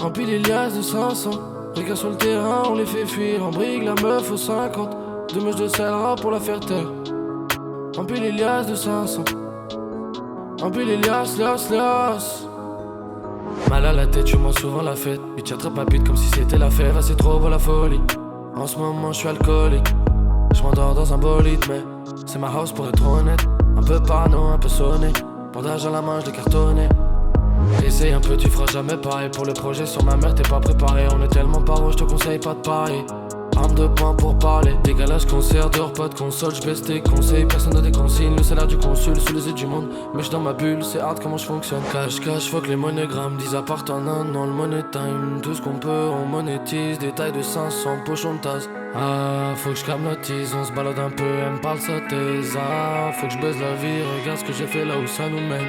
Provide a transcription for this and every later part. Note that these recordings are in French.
Empile les liasses de 500. Regarde sur le terrain, on les fait fuir. En brigue la meuf aux 50. Deux mèches de celle-là pour la faire taire. Empile les liasses de 500. Empile les liasses. Mal à la tête, je mange souvent la fête. Bitch attrape ma bite comme si c'était l'affaire. Ah, c'est trop beau la folie. En ce moment je suis alcoolique. Je m'endors dans un bolide, mais c'est ma house pour être honnête. Un peu parano, un peu sonné. Bandage à la main, je l'ai cartonné. Essaye un peu, tu feras jamais pareil. Pour le projet sur ma mère, t'es pas préparé. On est tellement paro, je te conseille pas de parier. Arme de poing pour parler. Dégalage, concert, dehors, pas de console. J'baisse tes conseils, personne n'a des consignes. Le salaire du consul, sous les yeux du monde. Mais j'suis dans ma bulle, c'est hard comment je fonctionne. Cash, fuck les monogrammes. 10 appart en un an, le money time. Tout ce qu'on peut, on monétise. Détail de 500, pochon de tasse. Ah, faut que j'camnotise, on se balade un peu, elle me parle sa thèse. Ah, faut que j'baise la vie, regarde ce que j'ai fait là où ça nous mène.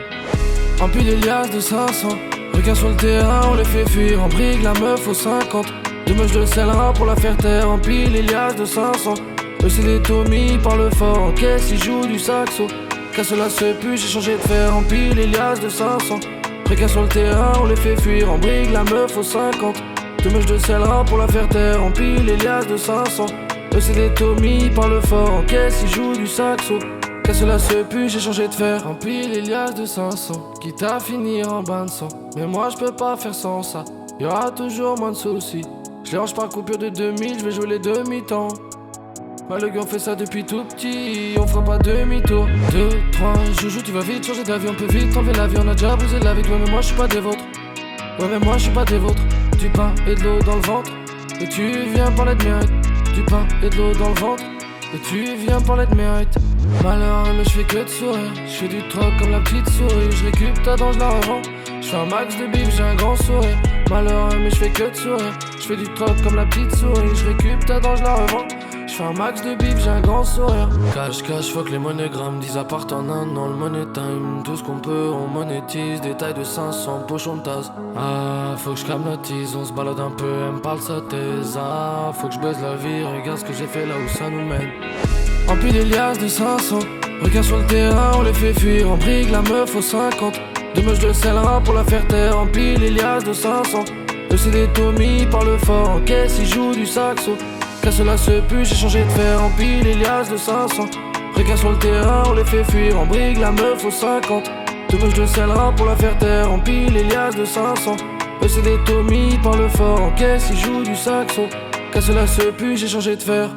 Empile les liasses de 500. Regarde sur le terrain, on les fait fuir. En brigue la meuf aux 50. Deux mèches de celle-là pour la faire taire. Empile les liasses de 500. Eux c'est des Tommy, parle fort. En caisse ils jouent du saxo. Casse la se pue, j'ai changé de fer. Empile les liasses de 500. Regarde sur le terrain, on les fait fuir. En brigue la meuf aux 50. Deux mèches de celle-là pour la faire taire. Empile les liasses de 500. Eux c'est des Tommy, parle fort. En caisse ils jouent du saxo. Casse la se pue, j'ai changé de fer. Empile les liasses de 500. Quitte à finir en bain de sang. Mais moi je peux pas faire sans ça. Y'aura toujours moins de soucis. Je les range par coupure de 2000, je vais jouer les demi-temps. Ouais, le gars on fait ça depuis tout petit, on fera pas demi-tour. 2, 3, joujou, tu vas vite changer d'avis, on peut vite enlever la vie, on a déjà brisé la vie. Ouais, mais moi je suis pas des vôtres. Ouais, mais moi je suis pas des vôtres. Du pain et de l'eau dans le ventre, et tu viens parler de mérite. Du pain et de l'eau dans le ventre, et tu viens parler de mérite. Malheureux, mais je fais que de sourire. Je fais du troc comme la petite souris. Je récup ta dent, je la revends. Je fais un max de bif, j'ai un grand sourire. Malheureux, mais je fais que de sourire. Je fais du troc comme la petite souris. Je récup ta dent, je la revends. Je fais un max de bif, j'ai un grand sourire. Cash, fuck les monogrammes. 10 appart en un an, le money time. Tout ce qu'on peut, on monétise. Détail de 500, pochon de tasse. Ah, faut que j'camnotise, on se balade un peu, elle me parle sa thèse. Ah, faut que j'baise la vie, regarde ce que j'ai fait là où ça nous mène. Empile les liasses de 500. Regarde sur le terrain, on les fait fuir. En brigue la meuf aux 50. Deux mèches de celle-là pour la faire taire. Empile les liasses de 500. Eux c'est des Tommy, parle fort. En caisse ils jouent du saxo. Casse la se pue, j'ai changé de fer. Empile les liasses de 500. Regarde sur le terrain, on les fait fuir. En brigue la meuf aux 50. Deux mèches de celle-là pour la faire taire. Empile les liasses de 500. Eux c'est des Tommy, parle fort. En caisse ils jouent du saxo. Casse la se pue, j'ai changé de fer.